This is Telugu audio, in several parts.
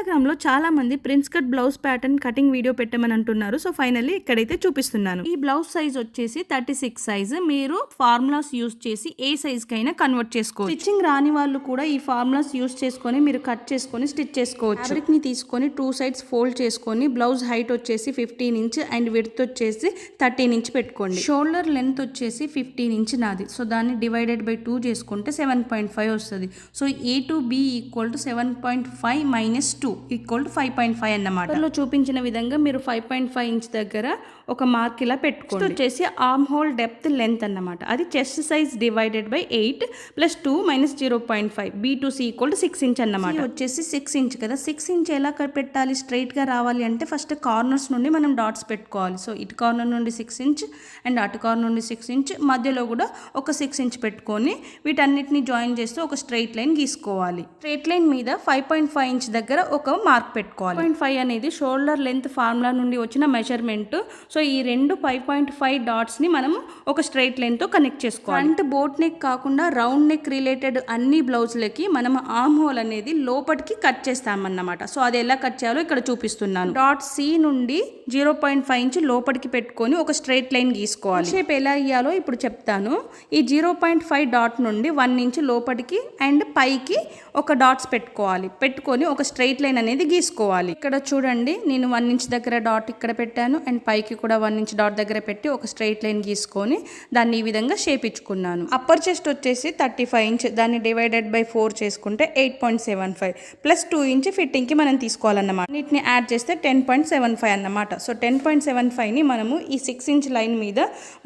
ఇన్‌స్టాగ్రామ్‌లో చాలామంది prince cut blouse pattern cutting video పెట్టమని అంటున్నారు. సో, ఫైనల్లీ ఇక్కడైతే చూపిస్తున్నాను. ఈ బ్లౌజ్ సైజ్ వచ్చేసి 36 సైజు. మీరు ఫార్ములాస్ యూజ్ చేసి ఏ సైజ్‌కైనా కన్వర్ట్ చేసుకోవచ్చు. స్టిచ్చింగ్ రాని వాళ్ళు కూడా ఈ ఫార్ములాస్ యూజ్ చేసుకొని మీరు కట్ చేసుకొని స్టిచ్ చేసుకోవచ్చు. ఫ్యాబ్రిక్‌ని తీసుకొని 2 సైడ్స్ ఫోల్డ్ చేసుకొని బ్లౌజ్ హైట్ వచ్చేసి 15 ఇంచ్ అండ్ విడ్త్ వచ్చేసి 13 ఇంచ్ పెట్టుకోండి. షోల్డర్ లెంత్ వచ్చేసి 15 ఇంచ్ నాది. సో, దాన్ని డివైడెడ్ బై 2 చేసుకుంటే 7.5 వస్తుంది. So, A to B equal to 7.5 minus 2 equal to 5.5 అన్నమాట. లో చూపించిన విధంగా మీరు 5.5 ఇంచ్ దగ్గర ఒక మార్క్ ఇలా పెట్టుకోండి. వచ్చేసి ఆర్మ్ హోల్ డెప్త్ లెంత్ అన్నమాట. అది chest size divided by 8 plus 2 minus 0.5 B to C equal to 6 inch అన్నమాట. వచ్చేసి 6 ఇంచ్ కదా. 6 ఇంచ్ ఎలా పెట్టాలి స్ట్రైట్ గా రావాలి అంటే ఫస్ట్ కార్నర్స్ నుండి మనం డాట్స్ పెట్టుకోవాలి. సో, ఇటు కార్నర్ నుండి 6 ఇంచ్ అండ్ అటు కార్నర్ నుండి 6 ఇంచ్ మధ్యలో కూడా ఒక 6 ఇంచ్ పెట్టుకొని వీటన్నిటిని జాయిన్ చేస్తూ ఒక స్ట్రైట్ లైన్ గీసుకోవాలి. స్ట్రైట్ లైన్ మీద 5.5 ఇంచ్ దగ్గర ఒక మార్క్ పెట్టుకోవాలి. 5.5 అనేది షోల్డర్ లెంత్ ఫార్ములా నుండి వచ్చిన మెజర్మెంట్. సో, ఈ రెండు 5.5 డాట్స్ ని మనం ఒక స్ట్రైట్ లైన్ తో కనెక్ట్ చేసుకోవాలి. ఫ్రంట్ బోట్ నెక్ కాకుండా రౌండ్ నెక్ రిలేటెడ్ అన్ని బ్లౌజులకి మనం ఆర్మ్ హోల్ అనేది లోపలికి కట్ చేస్తామన్నమాట. సో, అది ఎలా కట్ చేయాలో ఇక్కడ చూపిస్తున్నాను. డాట్ C నుండి 0.5 ఇంచ్ లోపలికి పెట్టుకొని ఒక స్ట్రైట్ లైన్ గీసుకోవాలి. షేప్ ఎలా ఇయ్యాలో ఇప్పుడు చెప్తాను. ఈ 0.5 డాట్ నుండి 1 ఇంచ్ లోపలికి అండ్ పైకి ఒక డాట్స్ పెట్టుకొని ఒక స్ట్రైట్ లైన్ అనేది గీసుకోవాలి. ఇక్కడ చూడండి, నేను 1 ఇంచ్ దగ్గర డాట్ ఇక్కడ పెట్టాను అండ్ పైకి కూడా 1 ఇంచ్ డాట్ దగ్గర పెట్టి ఒక స్ట్రైట్ లైన్ గీసుకొని దాన్ని ఈ విధంగా షేప్ ఇచ్చుకున్నాను. అప్పర్ చెస్ట్ వచ్చేసి 35 ఇంచ్, దాన్ని డివైడెడ్ బై 4 చేసుకుంటే 8.75 ప్లస్ 2 ఇంచ్ ఫిట్టింగ్ కి మనం తీసుకోవాలన్నమాట. వీటిని యాడ్ చేస్తే 10.75 అన్నమాట. సో, 10.75 ని మనము ఈ 6 ఇంచ్ లైన్ మీద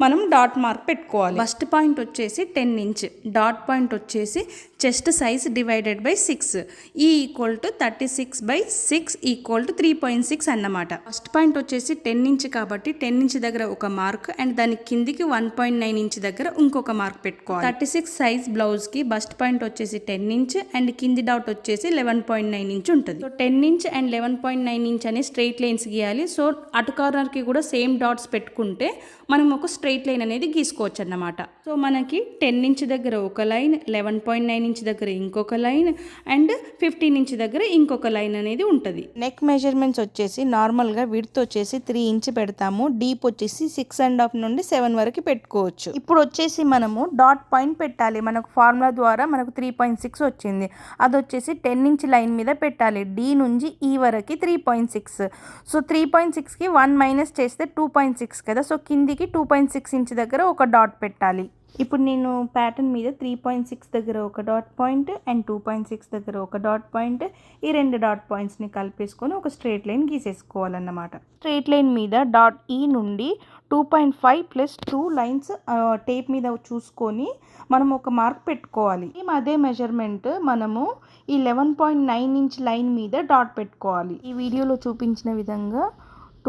మనం డాట్ మార్క్ పెట్టుకోవాలి. ఫస్ట్ పాయింట్ వచ్చేసి 10 ఇంచ్, డాట్ పాయింట్ వచ్చేసి chest size divided by 6 equal to 36/6 equal to 3.6 అన్నమాట. ఫస్ట్ పాయింట్ వచ్చేసి 10 ఇంచ్ కాబట్టి 10 ఇంచ్ దగ్గర ఒక మార్క్ అండ్ దాని కిందికి 1.9 ఇంచ్ దగ్గర ఇంకొక మార్క్ పెట్టుకోవాలి. 36 సైజ్ బ్లౌజ్ కి బస్ట్ పాయింట్ వచ్చేసి 10 ఇంచ్ అండ్ కింది డాట్ వచ్చేసి 11.9 ఇంచ్ ఉంటుంది. సో, 10 ఇంచ్ అండ్ 11.9 ఇంచ్ అనే స్ట్రైట్ లైన్స్ గీయాలి. సో, అటు కార్నర్ కి కూడా సేమ్ డాట్స్ పెట్టుకుంటే మనం ఒక స్ట్రైట్ లైన్ అనేది గీసుకోవచ్చు అన్నమాట. సో, మనకి 10 ఇంచ్ దగ్గర ఒక లైన్, 11.9 ఇంచ్ దగ్గర ఇంకొక లైన్ అండ్ 15 ఇంచ్ దగ్గర ఇంకొక లైన్ అనేది ఉంటుంది. నెక్ మెజర్మెంట్స్ వచ్చేసి నార్మల్గా విడ్త్ వచ్చేసి 3 ఇంచ్ పెడతాము. డీప్ వచ్చేసి 6.5 నుండి 7 వరకు పెట్టుకోవచ్చు. ఇప్పుడు వచ్చేసి మనము డాట్ పాయింట్ పెట్టాలి. మనకు ఫార్ములా ద్వారా మనకు 3.6 వచ్చింది. అది వచ్చేసి 10 ఇంచ్ లైన్ మీద పెట్టాలి. డి నుంచి ఈ వరకు 3.6. సో, 3.6కి 1 మైనస్ చేస్తే 2.6 కదా. సో, కిందికి 2.6 ఇంచ్ దగ్గర ఒక డాట్ పెట్టాలి. ఇప్పుడు నేను ప్యాటర్న్ మీద 3.6 దగ్గర ఒక డాట్ పాయింట్ అండ్ 2.6 దగ్గర ఒక డాట్ పాయింట్, ఈ 2 డాట్ పాయింట్స్ని కలిపేసుకొని ఒక స్ట్రైట్ లైన్ గీసేసుకోవాలన్నమాట. స్ట్రైట్ లైన్ మీద డాట్ ఈ నుండి 2.5 ప్లస్ 2 లైన్స్ టేప్ మీద చూసుకొని మనం ఒక మార్క్ పెట్టుకోవాలి. అదే మెజర్మెంట్ మనము ఈ 11.9 ఇంచ్ లైన్ మీద డాట్ పెట్టుకోవాలి. ఈ వీడియోలో చూపించిన విధంగా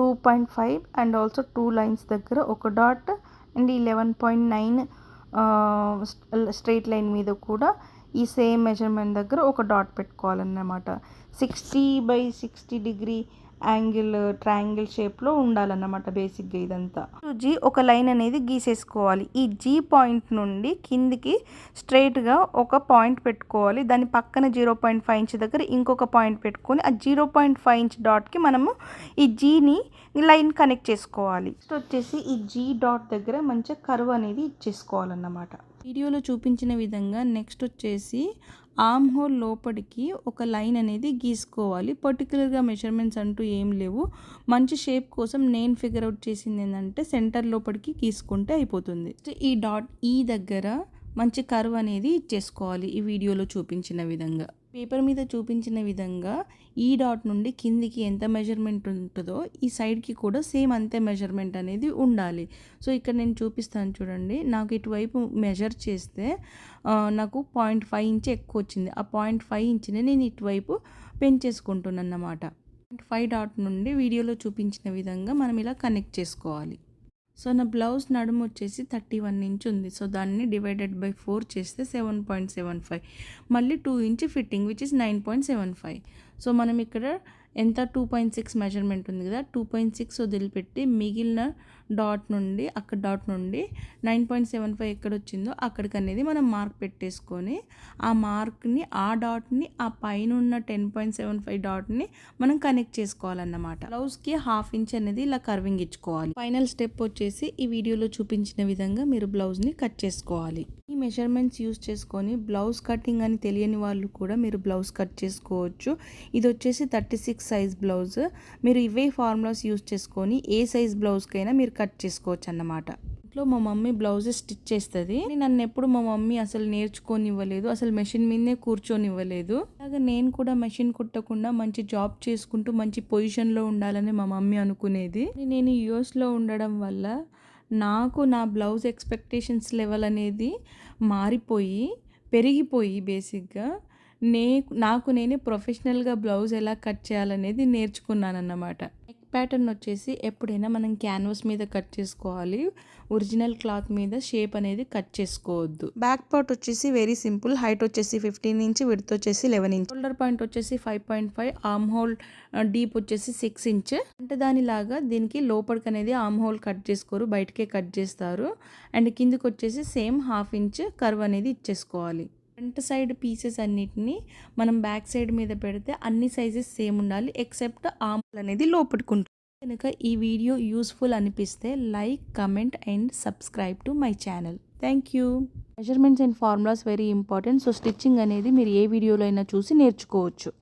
2.5 అండ్ ఆల్సో 2 లైన్స్ దగ్గర ఒక డాట్ అండ్ ఈ 11.9 స్ట్రైట్ లైన్ మీద కూడా ఈ సేమ్ మెజర్మెంట్ దగ్గర ఒక డాట్ పెట్టుకోవాలన్నమాట. 60/60 డిగ్రీ యాంగిల్ ట్రయాంగిల్ షేప్లో ఉండాలన్నమాట బేసిక్గా ఇదంతా. జీ ఒక లైన్ అనేది గీసేసుకోవాలి. ఈ జీ పాయింట్ నుండి కిందికి స్ట్రైట్గా ఒక పాయింట్ పెట్టుకోవాలి. దాని పక్కన 0.5 ఇంచ్ దగ్గర ఇంకొక పాయింట్ పెట్టుకొని ఆ 0.5 ఇంచ్ డాట్కి మనము ఈ జీని లైన్ కనెక్ట్ చేసుకోవాలి. నెక్స్ట్ వచ్చేసి ఈ జీ డాట్ దగ్గర మంచిగా కర్వ్ అనేది ఇచ్చేసుకోవాలన్నమాట. వీడియోలో చూపించిన విధంగా నెక్స్ట్ వచ్చేసి ఆర్మ్ హోల్ లోపలికి ఒక లైన్ అనేది గీసుకోవాలి. పర్టికులర్గా మెజర్మెంట్స్ అంటూ ఏం లేవు. మంచి షేప్ కోసం నేను ఫిగర్ అవుట్ చేసింది ఏంటంటే సెంటర్ లోపలికి గీసుకుంటే అయిపోతుంది. ఈ డాట్ ఈ దగ్గర మంచి కర్వ్ అనేది ఇచ్చేసుకోవాలి. ఈ వీడియోలో చూపించిన విధంగా పేపర్ మీద చూపించిన విధంగా ఈ డాట్ నుండి కిందికి ఎంత మెజర్మెంట్ ఉంటుందో ఈ సైడ్కి కూడా సేమ్ అంతే మెజర్మెంట్ అనేది ఉండాలి. సో, ఇక్కడ నేను చూపిస్తాను చూడండి. నాకు ఇటువైపు మెజర్ చేస్తే నాకు 0.5 ఇంచ్ ఎక్కువ వచ్చింది. ఆ 0.5 ఇంచ్ని నేను ఇటువైపు పెంచేసుకుంటున్నాను అన్నమాట. 0.5 డాట్ నుండి వీడియోలో చూపించిన విధంగా మనం ఇలా కనెక్ట్ చేసుకోవాలి. సో, నా బ్లౌజ్ నడుము వచ్చేసి 31 ఇంచ్ ఉంది. సో, దాన్ని డివైడెడ్ బై 4 చేస్తే 7.75 మళ్ళీ 2 inch fitting which is 9.75. So, మనం ఇక్కడ ఎంత 2.6 మెజర్మెంట్ ఉంది కదా, 2.6 వదిలిపెట్టి మిగిలిన డాట్ నుండి 9.75 ఎక్కడ వచ్చిందో అక్కడికి అనేది మనం మార్క్ పెట్టేసుకొని ఆ మార్క్ని ఆ డాట్ని ఆ పైన ఉన్న 10.75 డాట్ని మనం కనెక్ట్ చేసుకోవాలన్నమాట. బ్లౌజ్కి 1/2 ఇంచ్ అనేది ఇలా కర్వింగ్ ఇచ్చుకోవాలి. ఫైనల్ స్టెప్ వచ్చేసి ఈ వీడియోలో చూపించిన విధంగా మీరు బ్లౌజ్ని కట్ చేసుకోవాలి. ఈ మెజర్మెంట్స్ యూస్ చేసుకొని బ్లౌజ్ కటింగ్ అని తెలియని వాళ్ళు కూడా మీరు బ్లౌజ్ కట్ చేసుకోవచ్చు. ఇది వచ్చేసి 36 సైజ్ బ్లౌజ్. మీరు ఇవే ఫార్ములాస్ యూస్ చేసుకొని ఏ సైజ్ బ్లౌజ్కైనా మీరు కట్ చేసుకోవచ్చు అన్నమాట. ఇంట్లో మా మమ్మీ బ్లౌజెస్ స్టిచ్ చేస్తుంది. నన్ను ఎప్పుడు మా మమ్మీ అసలు నేర్చుకోనివ్వలేదు, అసలు మెషిన్ మీదనే కూర్చొనివ్వలేదు. అలాగే నేను కూడా మెషిన్ కుట్టకుండా మంచి జాబ్ చేసుకుంటూ మంచి పొజిషన్లో ఉండాలని మా మమ్మీ అనుకునేది. నేను యూఎస్లో ఉండడం వల్ల నాకు నా బ్లౌజ్ ఎక్స్పెక్టేషన్స్ లెవెల్ అనేది మారిపోయి పెరిగిపోయి బేసిక్గా నాకు నేనే ప్రొఫెషనల్గా బ్లౌజ్ ఎలా కట్ చేయాలనేది నేర్చుకున్నాను అన్నమాట. నెక్ ప్యాటర్న్ వచ్చేసి ఎప్పుడైనా మనం క్యాన్వాస్ మీద కట్ చేసుకోవాలి. ఒరిజినల్ క్లాత్ మీద షేప్ అనేది కట్ చేసుకోవద్దు. బ్యాక్ పార్ట్ వచ్చేసి వెరీ సింపుల్. హైట్ వచ్చేసి 15 ఇంచ్, విడ్త్ వచ్చేసి 11 ఇంచ్, షోల్డర్ పాయింట్ వచ్చేసి 5.5, ఆర్మ్ హోల్ డీప్ వచ్చేసి 6 ఇంచ్. అంటే దానిలాగా దీనికి లోపలికి అనేది ఆర్మ్ హోల్ కట్ చేసుకోరు, బయటకే కట్ చేస్తారు. అండ్ కిందికి వచ్చేసి సేమ్ 1/2 ఇంచ్ కర్వ్ అనేది ఇచ్చేసుకోవాలి. ఫ్రంట్ సైడ్ పీసెస్ అన్నిటిని మనం బ్యాక్ సైడ్ మీద పెడితే అన్ని సైజెస్ సేమ్ ఉండాలి ఎక్సెప్ట్ ఆర్మ్ హోల్ అనేది లోపడుకుంటుంది. కనుక ఈ వీడియో యూస్ఫుల్ అనిపిస్తే like, comment and subscribe to my channel. Thank you. Measurements and formulas very important. So stitching అనేది మీరు ఏ వీడియోలో అయినా చూసి నేర్చుకోవచ్చు.